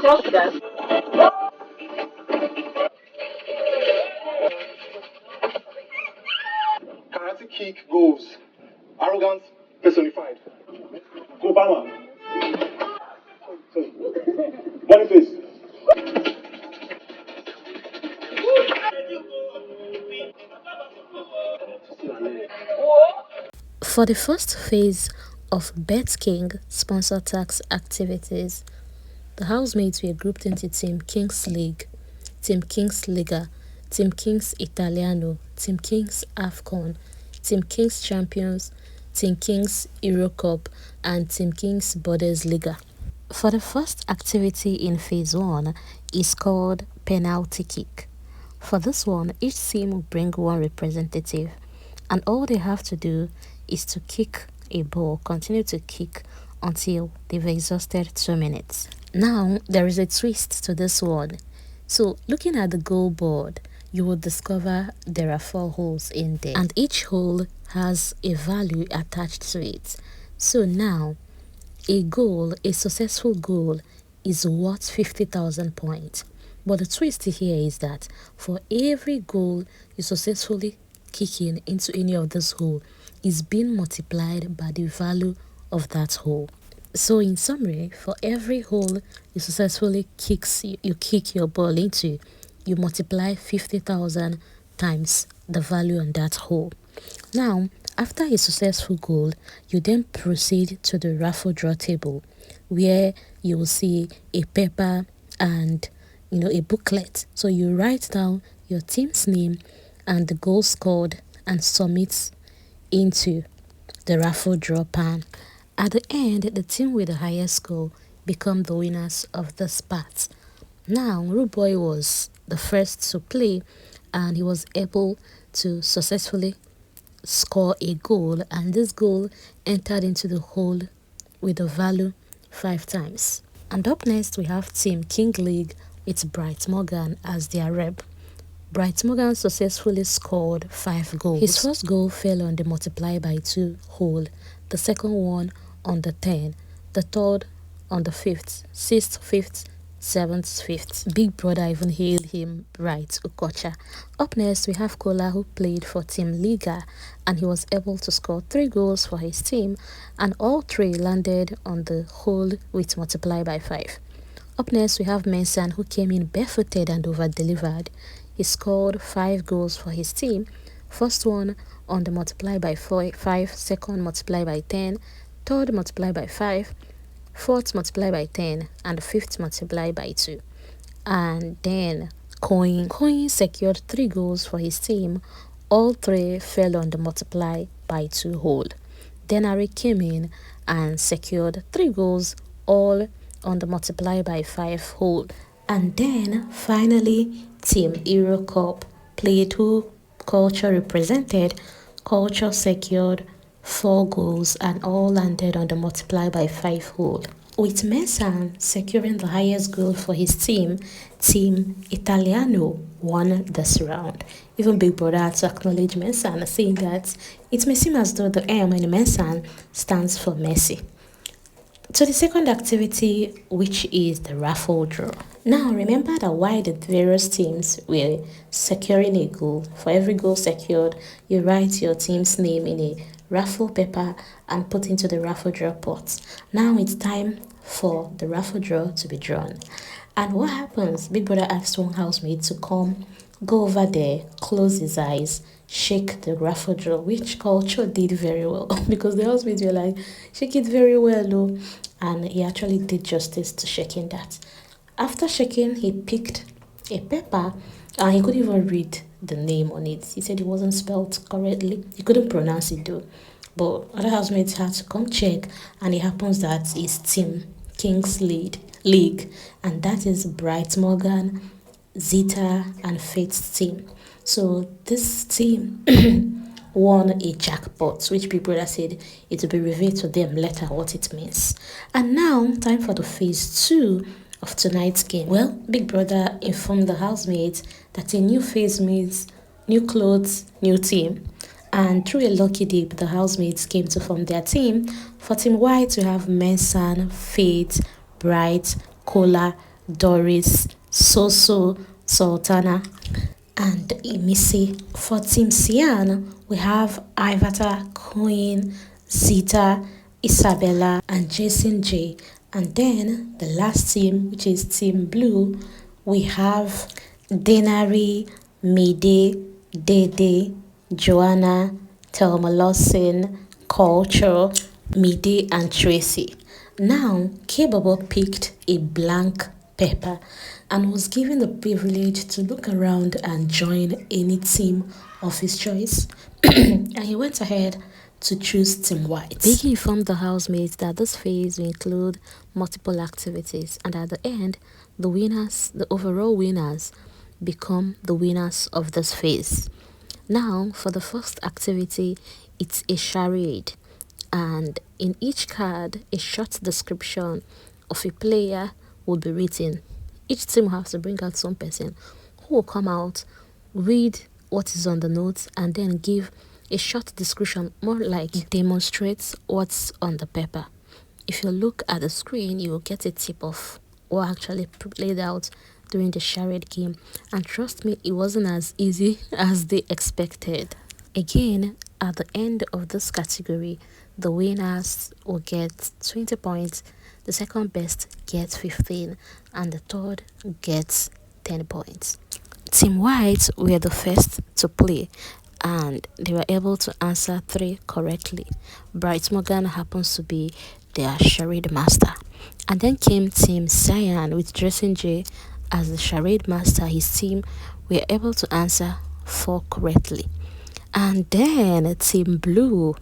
Just that. Karate kick goes. Arrogance personified. Obama. Boniface. For the first phase of Betking sponsor tax activities, the housemates were grouped into Team Kings League, Team Kings Liga, Team Kings Italiano, Team Kings AFCON, Team Kings Champions, Team Kings Euro Cup, and Team Kings Bundesliga. For the first activity in phase 1 is called penalty kick. For this one, each team will bring one representative, and all they have to do is to kick a ball, continue to kick until they've exhausted 2 minutes. Now, there is a twist to this one. So, looking at the goal board, you will discover there are 4 holes in there, and each hole has a value attached to it. So now, a successful goal is worth 50,000 points. But the twist here is that for every goal you successfully kick in into any of this hole is being multiplied by the value of that hole. So in summary, for every hole you successfully kick your ball into, you multiply 50,000 times the value on that hole. Now, after a successful goal, you then proceed to the raffle draw table, where you will see a paper and a booklet. So you write down your team's name and the goal scored and submit into the raffle draw pan. At the end, the team with the highest score become the winners of this part. Now, Rude Boy was the first to play, and he was able to successfully score a goal, and this goal entered into the hole with a value 5 times. And up next, we have Team King League with Bright Morgan as their rep. Bright Morgan successfully scored 5 goals. His first goal fell on the multiply by 2 hole, the second one on the 10, the third on the 5th, 6th, 5th, 7th, 5th. Big brother even hailed him right, Kuture. Up next, we have Kola, who played for Team Liga, and he was able to score 3 goals for his team, and all 3 landed on the hole with multiply by 5. Up next, we have Mensan, who came in barefooted and over-delivered. He scored 5 goals for his team. First one on the multiply by 5, second multiply by 10, third multiply by 5, fourth multiply by 10, and fifth multiply by 2. And then Coin secured 3 goals for his team. All 3 fell on the multiply by 2 hole. Denari came in and secured 3 goals, all on the multiply by 5 hole. And then finally, Team Euro Cup played, who Kuture represented. Kuture secured 4 goals and all landed on the multiply by 5 hole, with Mensan securing the highest goal for his team. Team Italiano won this round. Even Big Brother had to acknowledge Mensan, saying that it may seem as though the M in Mensan stands for Messi. To the second activity, which is the raffle draw. Now, remember that while the various teams were securing a goal, for every goal secured, you write your team's name in a raffle paper and put into the raffle draw pot. Now it's time for the raffle draw to be drawn. And what happens? Big Brother asked one housemate to come, go over there, close his eyes, shake the raffle draw, which Kuture did very well because the housemates were like, shake it very well, though. And he actually did justice to shaking that. After shaking, he picked a paper and he couldn't even read the name on it. He said it wasn't spelled correctly. He couldn't pronounce it though. But other housemates had to come check, and it happens that it's Team Kings League, and that is Bright Morgan, Zita, and Faith's team. So this team won a jackpot, which Big Brother said it will be revealed to them later what it means. And now, time for the phase 2 of tonight's game. Well, Big Brother informed the housemates that a new phase means new clothes, new team. And through a lucky dip, the housemates came to form their team. For Team White, we have Mensan, Faith, Bright, Kola, Doris, Soso, Sultana, and Imisi. For Team Sian, we have Aviator, Queen, Zita, Isabella, and Jason J. And then the last team, which is Team Blue, we have Denari, Mide, Dede, Joanna, Thelma, Culture, Mide, and Tracy. Now, Kebabo picked a blank paper and was given the privilege to look around and join any team of his choice. And he went ahead to choose Team White. Biggie informed the housemates that this phase will include multiple activities, and at the end, the overall winners, become the winners of this phase. Now, for the first activity, it's a charade, and in each card, a short description of a player would be written. Each team has to bring out some person who will come out, read what is on the notes, and then give a short description, more like demonstrates what's on the paper. If you look at the screen, you will get a tip of what actually played out during the charade game, and trust me, it wasn't as easy as they expected. Again, at the end of this category, the winners will get 20 points, the second best gets 15, and the third gets 10 points. Team White were the first to play, and they were able to answer 3 correctly. Bright Morgan happens to be their charade master. And then came Team Cyan with Dressing J as the charade master. His team were able to answer 4 correctly. And then Team Blue,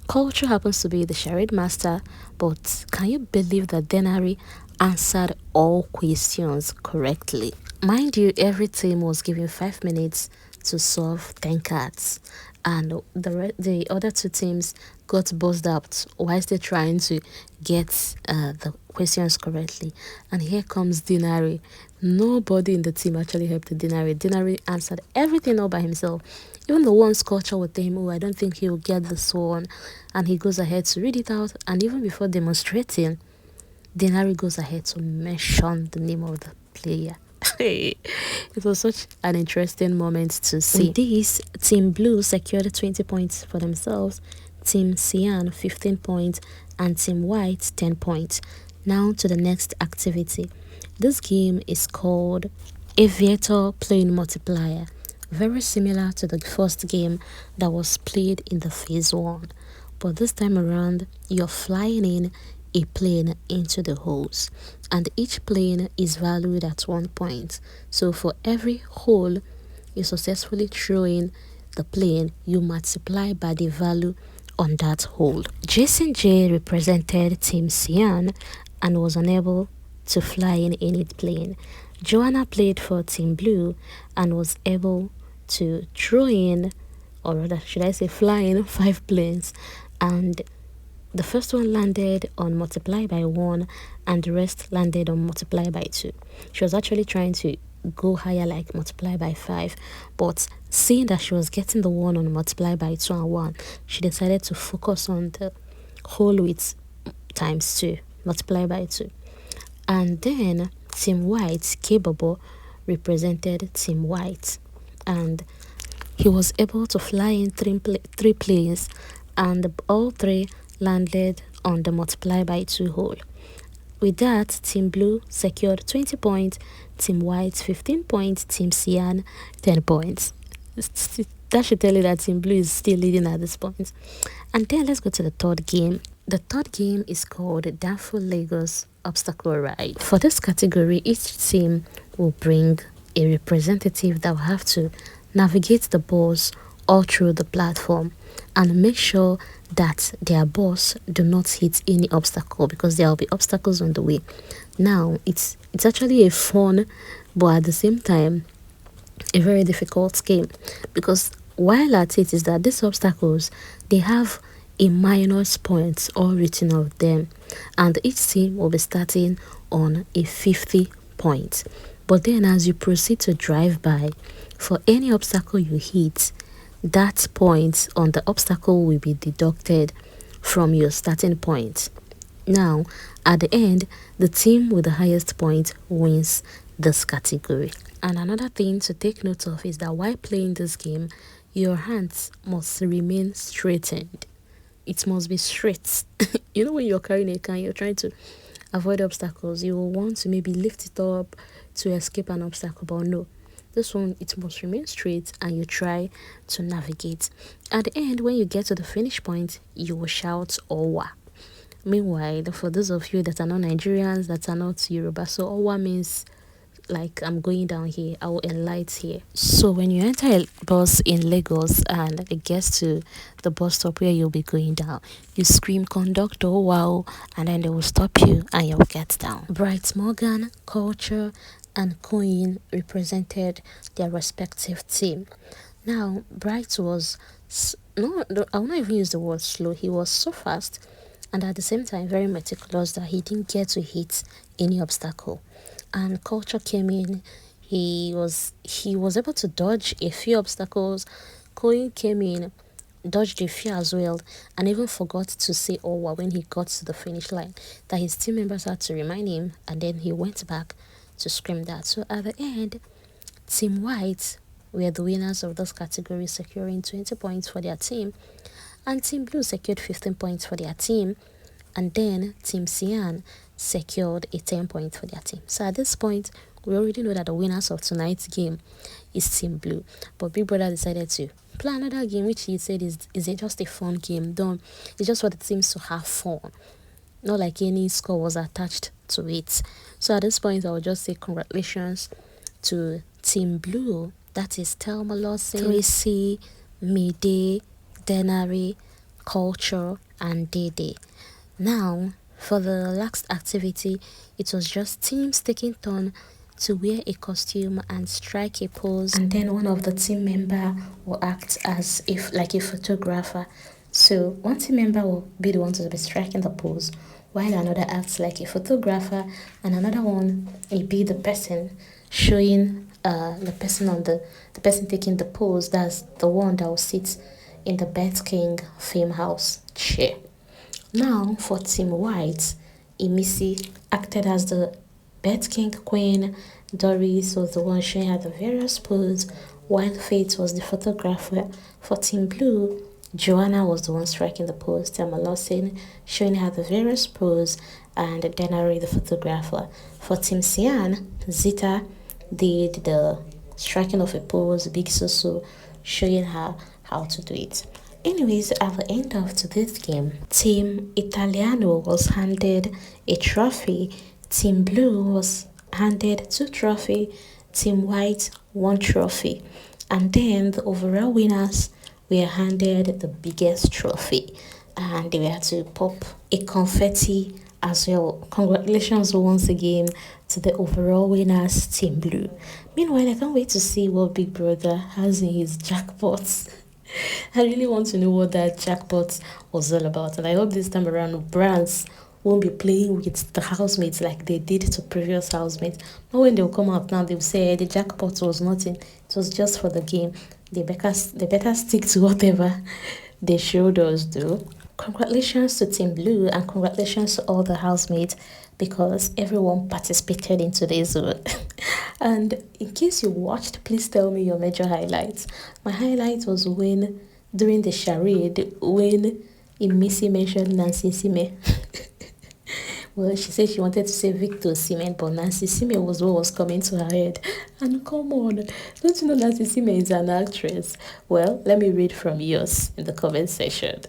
Culture happens to be the charade master, but can you believe that Denari answered all questions correctly? Mind you, every team was given 5 minutes to solve 10 cards, and the other 2 teams got buzzed out whilst they're trying to get the questions correctly. And here comes Denari. Nobody in the team actually helped Denari. Denari answered everything all by himself. Even the ones Culture would tell him, oh, I don't think he'll get this one, and he goes ahead to read it out, and even before demonstrating, Denari goes ahead to mention the name of the player. It was such an interesting moment to see. With this, Team Blue secured 20 points for themselves, Team Cyan 15 points, and Team White 10 points. Now to the next activity. This game is called Aviator playing multiplier. Very similar to the first game that was played in the phase 1. But this time around, you're flying in a plane into the holes, and each plane is valued at 1 point. So for every hole you successfully throw in the plane, you multiply by the value on that hole. Jason J represented Team Cyan and was unable to fly in any plane. Joanna played for Team Blue and was able to throw in, or rather should I say fly in, 5 planes, and the first one landed on multiply by 1 and the rest landed on multiply by 2. She was actually trying to go higher, like multiply by 5, but seeing that she was getting the one on multiply by 2 and 1, she decided to focus on the whole with times 2, multiply by 2. And then Team White, Kebabo, represented Team White, and he was able to fly in 3 planes, and all 3 landed on the multiply by 2 hole. With that, Team Blue secured 20 points, Team White 15 points, Team Cyan 10 points. That should tell you that Team Blue is still leading at this point. And then let's go to the third game. The third game is called Raffle Lagos Obstacle Ride. For this category, each team will bring a representative that will have to navigate the balls all through the platform and make sure that their balls do not hit any obstacle, because there will be obstacles on the way. Now, it's actually a fun, but at the same time, a very difficult game, because while at it is that these obstacles, they have a minus points all written of them, and each team will be starting on a 50 points. But then as you proceed to drive by, for any obstacle you hit, that point on the obstacle will be deducted from your starting point. Now, at the end, the team with the highest point wins this category. And another thing to take note of is that while playing this game, your hands must remain straightened. It must be straight. You know, when you're carrying a can, you're trying to avoid obstacles. You will want to maybe lift it up to escape an obstacle, but no. This one, it must remain straight and you try to navigate. At the end, when you get to the finish point, you will shout Owa. Meanwhile, for those of you that are not Nigerians, that are not Yoruba, so Owa means like I'm going down here, I will enlight here. So when you enter a bus in Lagos and it gets to the bus stop where you'll be going down, you scream conductor wow, and then they will stop you and you'll get down. Bright Morgan, Culture and Queen represented their respective team. Now Bright was no, I will not even use the word slow. He was so fast and at the same time very meticulous that he didn't get to hit any obstacle. And Culture came in. He was able to dodge a few obstacles. Coin came in, dodged a few as well, and even forgot to say Owa when he got to the finish line. That his team members had to remind him, and then he went back to scream that. So at the end, Team White were the winners of this category, securing 20 points for their team, and Team Blue secured 15 points for their team, and then Team Cyan secured a 10 point for their team. So at this point, we already know that the winners of tonight's game is Team Blue. But Big Brother decided to play another game, which he said is just a fun game. Done. It's just for the teams to have fun. Not like any score was attached to it. So at this point, I will just say congratulations to Team Blue. That is Thelma, Tracy, Mide, Denari, Culture, and Dede. Now, for the last activity, it was just teams taking turn to wear a costume and strike a pose, and then one of the team member will act as if like a photographer. So one team member will be the one to be striking the pose, while another acts like a photographer, and another one will be the person showing the person taking the pose. That's the one that will sit in the Betking fame house chair. Now, for Team White, Imisi acted as the Betking queen, Doris was the one showing her the various poses, while Faith was the photographer. For Team Blue, Joanna was the one striking the pose, Thelma showing her the various poses, and Denari the photographer. For Team Cyan, Zita did the striking of a pose, Big Soso showing her how to do it. Anyways, at the end of today's game, Team Italiano was handed a trophy, Team Blue was handed 2 trophies, Team White 1 trophy, and then the overall winners were handed the biggest trophy, and they were to pop a confetti as well. Congratulations once again to the overall winners, Team Blue. Meanwhile, I can't wait to see what Big Brother has in his jackpots. I really want to know what that jackpot was all about, and I hope this time around brands won't be playing with the housemates like they did to previous housemates. But when they'll come out now, they'll say the jackpot was nothing, it was just for the game. They better stick to whatever they showed us, though. Congratulations to Team Blue and congratulations to all the housemates because everyone participated in today's vote. And in case you watched, please tell me your major highlights. My highlight was when, during the charade, when Imisi mentioned Nancy Sime. Well, she said she wanted to say Victor Semen, but Nancy Sime was what was coming to her head. And come on, don't you know Nancy Sime is an actress? Well, let me read from yours in the comment section.